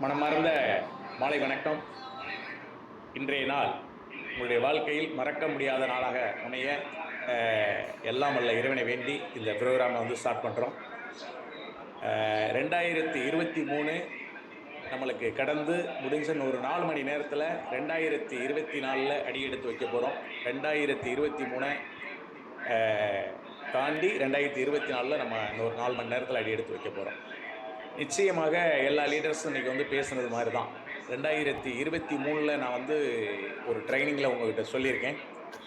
மனமார்ந்த மாலை வணக்கம். இன்றைய நாள் உங்களுடைய வாழ்க்கையில் மறக்க முடியாத நாளாக அமைய எல்லாம் வல்ல இறைவனை வேண்டி இந்த ப்ரோக்ராமை ஸ்டார்ட் பண்ணுறோம். 2023 நம்மளுக்கு கடந்து முடிஞ்ச ஒரு 4 மணி நேரத்தில் 2024 அடி எடுத்து வைக்க போகிறோம். 2023 தாண்டி 2024 நம்ம ஒரு 4 மணி நேரத்தில் அடி எடுத்து வைக்க போகிறோம். நிச்சயமாக எல்லா லீடர்ஸும் இன்றைக்கி பேசுனது மாதிரி தான். 2023 நான் ஒரு ட்ரைனிங்கில் உங்கள்கிட்ட சொல்லியிருக்கேன்.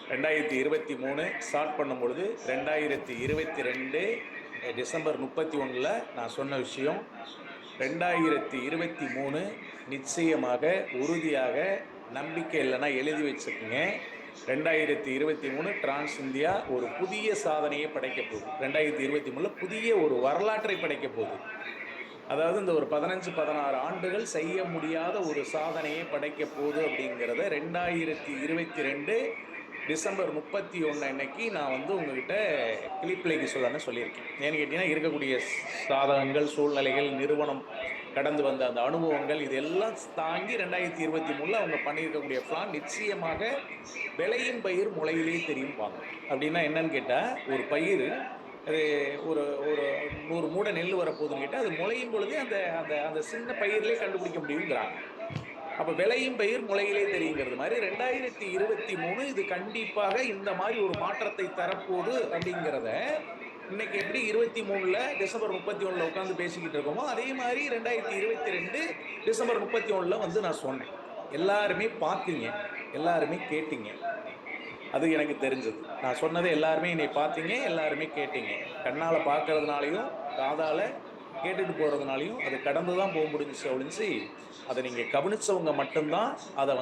2023 ஸ்டார்ட் பண்ணும்பொழுது 2022 டிசம்பர் 31 நான் சொன்ன விஷயம் 2023 நிச்சயமாக உறுதியாக நம்பிக்கை இல்லைன்னா எழுதி வச்சுக்கோங்க. 2023 டிரான்ஸ் இந்தியா ஒரு புதிய சாதனையை படைக்க போகுது. 2023 புதிய ஒரு வரலாற்றை படைக்க போகுது. அதாவது இந்த ஒரு 15-16 ஆண்டுகள் செய்ய முடியாத ஒரு சாதனையை படைக்க போகுது அப்படிங்கிறத 2022 டிசம்பர் 31 அன்னைக்கு நான் உங்ககிட்ட கிளிப்பிள்ளைக்கு சொல்லியிருக்கேன். ஏன்னு கேட்டிங்கன்னா, இருக்கக்கூடிய சாதகங்கள், சூழ்நிலைகள், நிறுவனம் கடந்து வந்த அந்த அனுபவங்கள் இதெல்லாம் தாங்கி 2023 அவங்க பண்ணியிருக்கக்கூடிய பிளான் நிச்சயமாக விளையும் பயிர் முளையிலே தெரியும் பாங்க. அப்படின்னா என்னன்னு கேட்டால், ஒரு பயிர் அது ஒரு 100 மூடை நெல் வரப்போகுதுன்னு கேட்டால் அது முளையும் பொழுதே அந்த அந்த அந்த சின்ன பயிர்லேயே கண்டுபிடிக்க முடியுங்கிறாங்க. அப்போ விளையும் பயிர் முளையிலே தெரியுங்கிறது மாதிரி 2023 இது கண்டிப்பாக இந்த மாதிரி ஒரு மாற்றத்தை தரப்போகுது அப்படிங்கிறத இன்னைக்கு எப்படி 23 டிசம்பர் 31 உட்காந்து பேசிக்கிட்டு இருக்கோமோ அதே மாதிரி 2022 டிசம்பர் 31 நான் சொன்னேன். எல்லாருமே பார்த்தீங்க, எல்லாருமே கேட்டீங்க. அது எனக்கு தெரிஞ்சது. நான் சொன்னதை எல்லாருமே என்னை பார்த்தீங்க, எல்லாருமே கேட்டீங்க. கண்ணால் பார்க்கறதுனாலையும் காதால் கேட்டுட்டு போகிறதுனாலையும் அது கடந்து தான் போக முடிஞ்சிச்சு ஒழிஞ்சு அதை நீங்கள் கவனித்தவங்க மட்டும்தான் அதை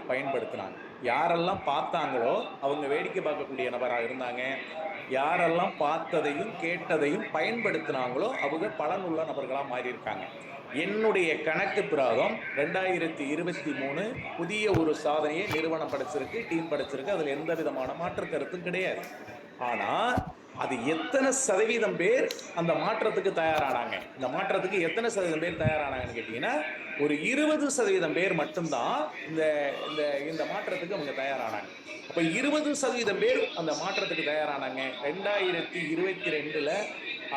பயன்படுத்தினாங்க. யாரெல்லாம் பார்த்தாங்களோ அவங்க வேடிக்கை பார்க்கக்கூடிய நபராக இருந்தாங்க. யாரெல்லாம் பார்த்ததையும் கேட்டதையும் பயன்படுத்தினாங்களோ அவங்க பலனுள்ள நபர்களாக மாறியிருக்காங்க. என்னுடைய கணக்கு பிரகாரம் 2023 புதிய ஒரு சாதனையை நிறுவனம் படைச்சிருக்கு, டீம் படைச்சிருக்கு. அதில் எந்த விதமான மாற்று கருத்தும் கிடையாது. ஆனால் அது எத்தனை சதவீதம் பேர் அந்த மாற்றத்துக்கு தயாரானாங்க? இந்த மாற்றத்துக்கு எத்தனை சதவீதம் பேர் தயாரானாங்கன்னு கேட்டிங்கன்னா, ஒரு 20% பேர் மட்டும்தான் இந்த இந்த இந்த மாற்றத்துக்கு அவங்க தயாரானாங்க. அப்போ 20% பேர் அந்த மாற்றத்துக்கு தயாரானாங்க. 2022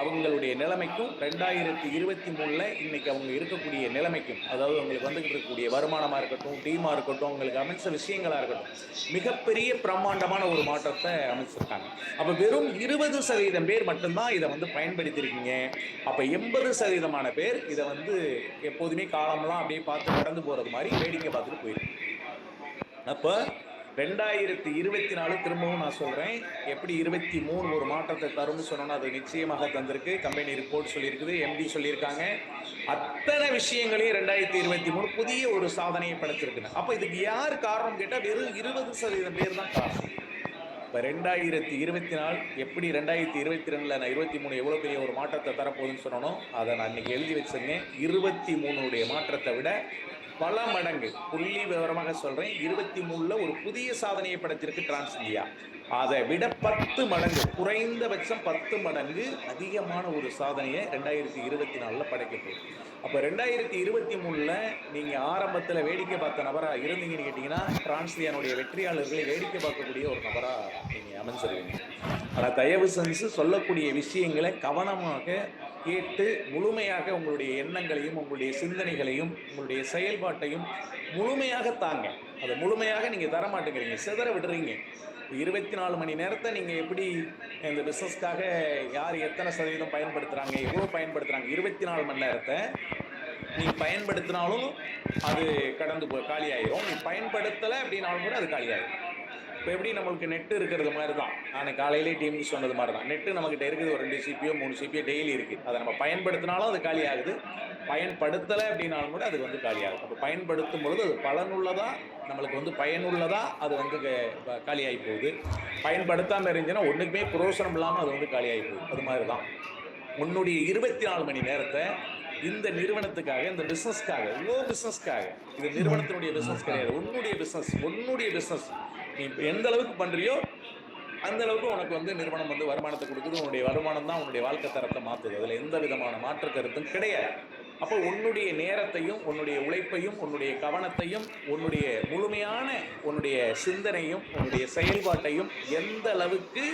அவங்களுடைய நிலைமைக்கும் 2023 இன்னைக்கு அவங்க இருக்கக்கூடிய நிலைமைக்கும், அதாவது அவங்களுக்கு இருக்கக்கூடிய வருமானமாக இருக்கட்டும், டீமாக இருக்கட்டும், அவங்களுக்கு அமைச்ச விஷயங்களாக இருக்கட்டும், மிகப்பெரிய பிரம்மாண்டமான ஒரு மாற்றத்தை அமைச்சிருக்காங்க. அப்போ வெறும் 20% பேர் மட்டும்தான் இதை பயன்படுத்தியிருக்கீங்க. அப்போ 80% பேர் இதை எப்போதுமே காலம்லாம் அப்படியே பார்த்து கடந்து போகிறது மாதிரி வேடிக்கை பார்த்துட்டு போயிருக்கு. அப்போ 2024 திரும்பவும் நான் சொல்கிறேன், எப்படி 23 ஒரு மாற்றத்தை தரும்னு சொன்னோன்னா அது நிச்சயமாக தந்திருக்கு. கம்பெனி ரிப்போர்ட் சொல்லியிருக்குது, எம்டி சொல்லியிருக்காங்க. அத்தனை விஷயங்களையும் 2023 புதிய ஒரு சாதனையை படைச்சிருக்குன்னு. அப்போ இதுக்கு யார் காரணம் கேட்டால் வெறும் 20% பேர் தான் காரணம். இப்போ 2024 எப்படி 2022 நான் 23 எவ்வளோ பெரிய ஒரு மாற்றத்தை தரப்போகுதுன்னு சொன்னோம், அதை நான் இன்னைக்கு எழுதி வச்சுங்க. 23 மாற்றத்தை விட பல மடங்கு புள்ளி விவரமாக சொல்கிறேன். 23 ஒரு புதிய சாதனையை படைத்திருக்கு டிரான்ஸ் இந்தியா. அதை விட 10 மடங்கு, குறைந்தபட்சம் 10 மடங்கு அதிகமான ஒரு சாதனையை 2024 படைக்க போகுது. அப்போ 2023 நீங்கள் ஆரம்பத்தில் வேடிக்கை பார்த்த நபராக இருந்தீங்கன்னு கேட்டிங்கன்னா, டிரான்ஸ் இந்தியாவுடைய வெற்றியாளர்களை வேடிக்கை பார்க்கக்கூடிய ஒரு நபராக நீங்கள் அமைஞ்சிருவீங்க. ஆனால் தயவு செஞ்சு சொல்லக்கூடிய விஷயங்களை கவனமாக கேட்டு முழுமையாக உங்களுடைய எண்ணங்களையும், உங்களுடைய சிந்தனைகளையும், உங்களுடைய செயல்பாட்டையும் முழுமையாக தாங்க. அதை முழுமையாக நீங்கள் தர மாட்டேங்கிறீங்க, சிதற விடுறீங்க. 24 மணி நேரத்தை நீங்கள் எப்படி இந்த பிஸ்னஸ்க்காக யார் எத்தனை சதவீதம் பயன்படுத்துகிறாங்க, எவ்வளோ பயன்படுத்துகிறாங்க, 24 மணி நேரத்தை நீ பயன்படுத்தினாலும் அது கடந்து காலியாயிரும். நீ பயன்படுத்தலை அப்படின்னாலும் கூட அது காலியாயிரும். இப்போ எப்படி நம்மளுக்கு நெட்டு இருக்கிறது மாதிரி தான், நான் காலையிலே டீமுக்கு சொன்னது மாதிரி தான். நெட்டு நம்மக்கிட்ட இருக்குது, ஒரு 2 CPO 3 CPO டெய்லி இருக்குது. அதை நம்ம பயன்படுத்தினாலும் அது காலி ஆகுது, பயன்படுத்தலை அப்படின்னாலும் கூட அது காலியாகுது. அப்போ பயன்படுத்தும் பொழுது அது பலனுள்ளதாக, நம்மளுக்கு பயனுள்ளதாக அது காலியாகி போகுது. பயன்படுத்தாமல் இருந்துச்சுன்னா ஒன்றுக்குமே புரோசனம் இல்லாமல் அது காலியாகி போகுது. அது மாதிரி தான் உன்னுடைய 24 மணி நேரத்தை இந்த நிறுவனத்துக்காக, இந்த பிஸ்னஸ்க்காக, பிஸ்னஸ்க்காக, இது நிறுவனத்தினுடைய பிஸ்னஸ் கிடையாது, உன்னுடைய பிஸ்னஸ் நீ எந்த அளவுக்கு பண்ணுறியோ அந்த அளவுக்கு உனக்கு நிறுவனம் வருமானத்தை கொடுக்குது. உன்னுடைய வருமானம் தான் உன்னுடைய வாழ்க்கை தரத்தை மாற்றுது. அதில் எந்த விதமான மாற்று கருத்தும் கிடையாது. அப்போ உன்னுடைய நேரத்தையும் உன்னுடைய உழைப்பையும் உன்னுடைய கவனத்தையும் உன்னுடைய முழுமையான உன்னுடைய சிந்தனையும் உன்னுடைய செயல்பாட்டையும் எந்த அளவுக்கு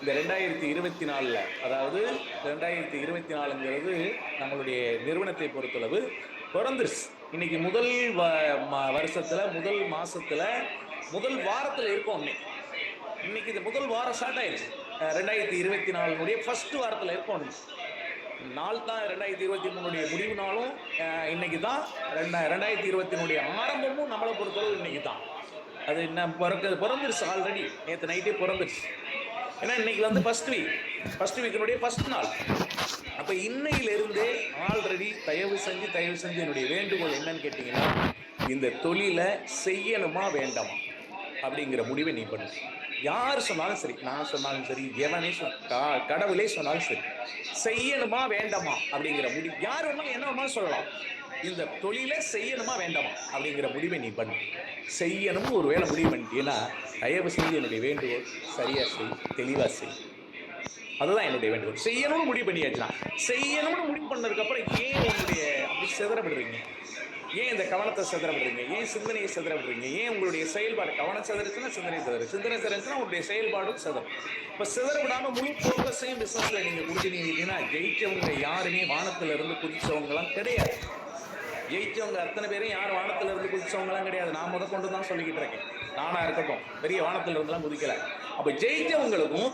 இந்த 2024 அதாவது 2024ங்கிறது நம்மளுடைய நிறுவனத்தை பொறுத்தளவு பிறந்துருச்சு. இன்னைக்கு முதல் வருஷத்துல முதல் மாசத்துல முதல் வாரத்துல இருக்கோம். இன்னைக்கு இந்த முதல் வாரம் ஸ்டார்ட் ஆயிடுச்சு. 2024 ஃபர்ஸ்ட் வாரத்துல இருக்கோம். நாள் தான் 2023 முடிவு நாளும் இன்னைக்கு தான். 2020 ஆரம்பமும் நம்மளை பொறுத்தளவு இன்னைக்கு தான். அது என்ன பிறந்துருச்சு ஆல்ரெடி. நேற்று நைட்டே பிறந்துருச்சு. ஏன்னா இன்னைக்கு வந்து ஃபர்ஸ்ட் வீக்கினுடைய ஃபர்ஸ்ட் நாள். அப்போ இன்னையிலிருந்தே ஆல்ரெடி தயவு செஞ்சு என்னுடைய வேண்டுகோள் என்னன்னு கேட்டீங்கன்னா, இந்த தொழிலை செய்யணுமா வேண்டாமா அப்படிங்கிற முடிவை நீ பண்ணு. யார் சொன்னாலும் சரி, நான் சொன்னாலும் சரி, எவனே கடவுளே சொன்னாலும் சரி, செய்யணுமா வேண்டாமா அப்படிங்கிற முடிவு யார் வேணாலும் என்ன வேணாலும் சொல்லலாம். இந்த தொழிலை செய்யணுமா வேண்டாமா அப்படிங்கிற முடிவை நீ பண்ணு. செய்யணும்னு ஒரு வேலை முடிவு பண்ணிட்டீங்கன்னா, தயவு செஞ்சு என்னுடைய வேண்டுகோள் சரியா செய், தெளிவா செய். அதுதான் என்னுடைய வேண்டுகோள். செய்யணும்னு முடிவு பண்ணியாச்சுன்னா, செய்யணும்னு முடிவு பண்ணதுக்கு அப்புறம் ஏன் உங்களுடைய அப்படி சிதற விடுறீங்க? ஏன் இந்த கவனத்தை சிதற விடுறீங்க? ஏன் சிந்தனையை சிதற விடுறீங்க? ஏன் உங்களுடைய செயல்பாடு கவனம் சிதறிச்சுன்னா சிந்தனை சிதறிச்சுன்னா உங்களுடைய செயல்பாடும் சிதறும். இப்போ சிதற விடாம முழு ஃபோக்கஸையும் பிசினஸ்ல நீங்க கொடுத்துட்டீங்கன்னா, ஜெயிச்சவங்க யாருமே வானத்துல இருந்து குதிச்சவங்கலாம் கிடையாது. ஜெயிச்சவங்க அத்தனை பேரும் யாரும் வானத்துல இருந்து குதிச்சவங்கலாம் கிடையாது. நான் கொண்டு தான் சொல்லிக்கிட்டு இருக்கேன். நானா இருக்கட்டும், பெரிய வானத்துல இருந்துலாம் குதிக்கல. அப்ப ஜெயிச்சவங்களுக்கும்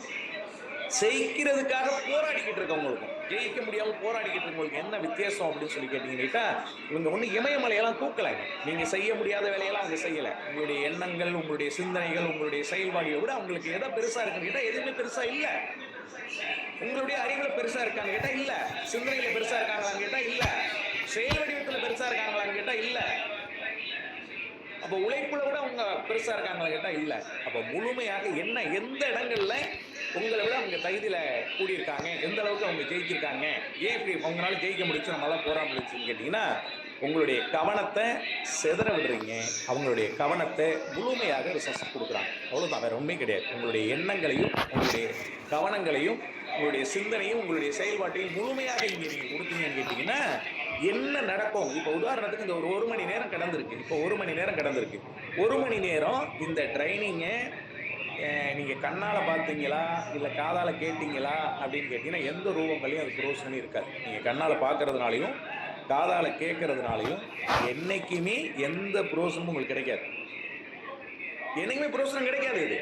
ஜெயிக்கிறதுக்காக போராடிக்கிட்டு இருக்கவங்களுக்கும் ஜெயிக்க முடியாம போராடிக்கிட்டு இருக்கவங்களுக்கு என்ன வித்தியாசம் அப்படின்னு சொல்லி கேட்டீங்கன்னா, இவங்க ஒண்ணு இமயமலையெல்லாம் தூக்கல. நீங்க செய்ய முடியாத வேலையெல்லாம் அவங்க செய்யல. உங்களுடைய எண்ணங்கள், உங்களுடைய சிந்தனைகள், உங்களுடைய செயல்பாடுகளை விட அவங்களுக்கு எதை பெருசா இருக்குன்னு கேட்டா எதுவுமே பெருசா இல்ல. உங்களுடைய அறிவுல பெருசா இருக்கான்னு கேட்டா இல்ல. சிந்தனையில பெருசா இருக்காங்களான்னு கேட்டா இல்ல. செயல் வடிவத்துல பெருசா இருக்காங்களான்னு கேட்டா இல்ல. அப்ப உழைப்புல விட அவங்க பெருசா இருக்காங்களா கேட்டா இல்ல. அப்ப முழுமையாக என்ன எந்த இடங்கள்ல உங்களை விட அவங்க தகுதியில கூடியிருக்காங்க, எந்த அளவுக்கு அவங்க ஜெயிச்சிருக்காங்க, ஏன் இப்படி அவங்களால ஜெயிக்க முடிச்சு நம்மளால போராட முடிச்சுன்னு கேட்டீங்கன்னா, உங்களுடைய கவனத்தை சிதற விடுறீங்க. அவங்களுடைய கவனத்தை முழுமையாக ரிசர்ச் கொடுக்குறாங்க. அவ்வளவுதான், வேற உண்மை கிடையாது. உங்களுடைய எண்ணங்களையும் உங்களுடைய கவனங்களையும் உங்களுடைய சிந்தனையும் உங்களுடைய செயல்பாட்டையும் முழுமையாக இங்க நீங்க கொடுத்தீங்கன்னு கேட்டீங்கன்னா என்ன நடக்கும்? இப்போ உதாரணத்துக்கு இந்த ஒரு மணி நேரம் கடந்திருக்கு. இப்போ 1 மணி நேரம் கடந்திருக்கு. 1 மணி நேரம் இந்த ட்ரைனிங்கை நீங்க கண்ணால பார்த்தீங்களா இல்லை காதால கேட்டீங்களா அப்படின்னு கேட்டீங்கன்னா எந்த ரூபங்களையும் அது புரோசனமே இருக்காது. நீங்க கண்ணால பார்க்கறதுனாலையும் காதால கேட்கறதுனாலையும் என்னைக்குமே எந்த புரோசனமும் உங்களுக்கு கிடைக்காது. என்னைக்குமே புரோசனம் கிடைக்காது. இது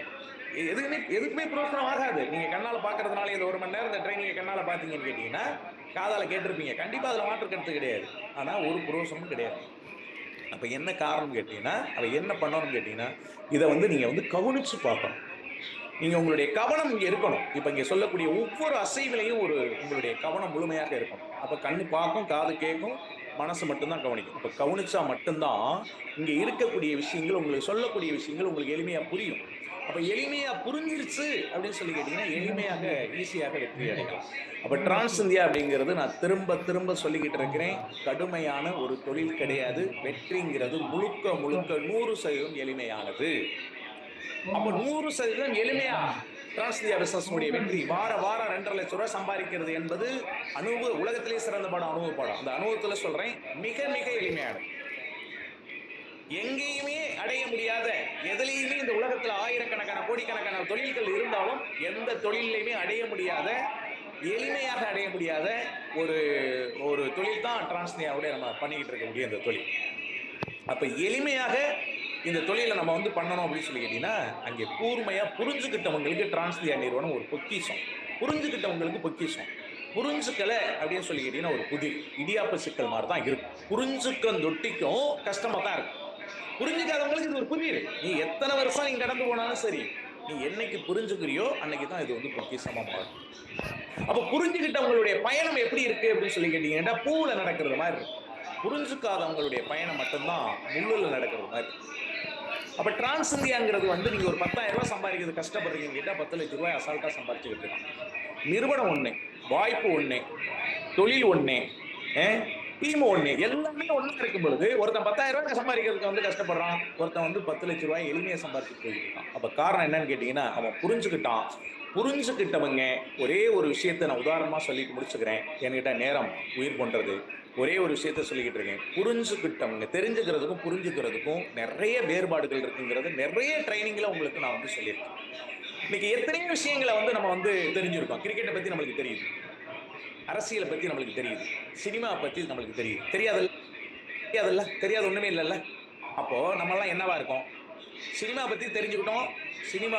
எதுக்குமே புரோசனம் ஆகாது. நீங்க கண்ணால பார்க்கறதுனால இந்த 1 மணி நேரம் இந்த ட்ரைனிங்கை கண்ணால பார்த்தீங்கன்னு கேட்டீங்கன்னா காதால கேட்டிருப்பீங்க. கண்டிப்பா அதுல மாற்று கருத்து கிடையாது. ஆனா ஒரு புரோசனமும் கிடையாது. அப்ப என்ன காரணம் கேட்டீங்கன்னா, அவ என்ன பண்ணணும்னு கேட்டீங்கன்னா, இதை வந்து நீங்க வந்து கவனிச்சு பார்க்கணும். நீங்க உங்களுடைய கவனம் இங்க இருக்கணும். இப்ப இங்க சொல்லக்கூடிய ஒவ்வொரு அசைவிலையும் உங்களுடைய கவனம் முழுமையாக இருக்கணும். அப்ப கண்ணு பார்க்கும், காது கேட்கும், மனசு மட்டும்தான் கவனிக்கும். இப்ப கவனிச்சா மட்டும்தான் இங்க இருக்கக்கூடிய விஷயங்கள், உங்களுக்கு சொல்லக்கூடிய விஷயங்கள் உங்களுக்கு எளிமையா புரியும். அப்ப எளிமையா புரிஞ்சிருச்சு அப்படின்னு சொல்லி கேட்டீங்கன்னா எளிமையாக ஈஸியாக வெற்றி அடையலாம். அப்ப டிரான்ஸ் இந்தியா அப்படிங்கிறது நான் திரும்ப திரும்ப சொல்லிக்கிட்டு இருக்கிறேன், கடுமையான ஒரு தொழில் கிடையாது. வெற்றிங்கிறது முழுக்க 100% எளிமையானது. அப்ப 100% எளிமையா டிரான்ஸ் இந்தியா பிசினஸ் வெற்றி வாரம் 2.5 லட்சம் ரூபாய் சம்பாதிக்கிறது என்பது உலகத்திலே சிறந்த பாடம், அனுபவ பாடம். அந்த அனுபவத்துல சொல்றேன், மிக மிக எளிமையானது. எங்கேயுமே அடைய முடியாத, எதுலையுமே இந்த உலகத்துல ஆயிரக்கணக்கான கோடிக்கணக்கான தொழில்கள் இருந்தாலும் எந்த தொழிலையுமே அடைய முடியாத, எளிமையாக அடைய முடியாத ஒரு தொழில் தான் டிரான்ஸ் இந்தியாவோட நம்ம பண்ணிக்கிட்டு இருக்கக்கூடிய இந்த தொழில். அப்ப எளிமையாக இந்த தொழிலை நம்ம வந்து பண்ணணும் அப்படின்னு சொல்லி கேட்டீங்கன்னா, அங்கே கூர்மையா புரிஞ்சுக்கிட்டவங்களுக்கு டிரான்ஸ் இந்தியா நிறுவனம் ஒரு பொக்கிஷம். புரிஞ்சுக்கிட்டவங்களுக்கு பொக்கிஷம். புரிஞ்சுக்கல அப்படின்னு சொல்லி கேட்டீங்கன்னா ஒரு புதிர் இடியாப்ப சிக்கல் மாதிரி தான் இருக்கும். புரிஞ்சுக்கம் தொட்டிக்கும் கஷ்டமா தான் இருக்கும். புரிஞ்சுக்காதவங்களுக்கு இது ஒரு புதிர். நீ எத்தனை வருஷம் நீங்க கடந்து போனாலும் சரி, நீ என்னைக்கு புரிஞ்சுக்கிறியோ அன்னைக்கு தான் இது வந்து பொக்கிஷமா மாறும். அப்ப புரிஞ்சுக்கிட்டவங்களுடைய பயணம் எப்படி இருக்கு அப்படின்னு சொல்லி கேட்டீங்கன்னா, பூவுல நடக்கிறது மாதிரி இருக்கு. புரிஞ்சுக்காதவங்களுடைய பயணம் மட்டும்தான் முள்ளுல நடக்கிறது மாதிரி. அப்ப டிரான்ஸ் இந்தியாங்கிறது வந்து நீங்க ஒரு 10,000 ரூபாய் சம்பாதிக்கிறது கஷ்டப்படுறீங்கன்னு கேட்டா 10 லட்சம் ரூபாய் அசால்ட்டா சம்பாதிச்சுக்கிட்டு இருக்காங்க. நிறுவனம் ஒண்ணு, வாய்ப்பு ஒண்ணு, தொழில் ஒண்ணு, டீம் ஒண்ணு, எல்லாமே ஒண்ணா இருக்கும் பொழுது ஒருத்தன் 10,000 ரூபாய் சம்பாதிக்கிறதுக்கு வந்து கஷ்டப்படுறான், ஒருத்தன் வந்து 10 லட்சம் ரூபாய் எளிமையா சம்பாதிச்சு போயிட்டு இருக்கான். அப்ப காரணம் என்னன்னு கேட்டீங்கன்னா, அவன் புரிஞ்சுக்கிட்டான். புரிஞ்சுக்கிட்டவங்க ஒரே ஒரு விஷயத்தை நான் உதாரணமா சொல்லிட்டு முடிச்சுக்கிறேன். என்கிட்ட நேரம் உயிர் கொண்டது. ஒரே ஒரு விஷயத்த சொல்லிக்கிட்டு இருக்கேன். புரிஞ்சுக்கிட்டவங்க தெரிஞ்சுக்கிறதுக்கும், புரிஞ்சுக்கிறதுக்கும் நெறைய வேறுபாடுகள் இருக்குங்கிறது நெறைய ட்ரெய்னிங்ல உங்களுக்கு நான் வந்து சொல்லியிருக்கேன். இன்னைக்கு எத்தனையோ விஷயங்கள வந்து நம்ம வந்து தெரிஞ்சிருக்கோம். கிரிக்கெட்ட பத்தி நம்மளுக்கு தெரியுது. அரசியல பத்தி நம்மளுக்கு தெரியுது. சினிமா பத்தி நம்மளுக்கு தெரியுது. தெரியாதுல்ல? தெரியாதுல்ல? தெரியாத ஒண்ணுமே இல்லல்ல? அப்போ நம்மலாம் என்னவா இருக்கோம்? சினிமா பத்தி தெரிஞ்சுக்கிட்டோம். சினிமா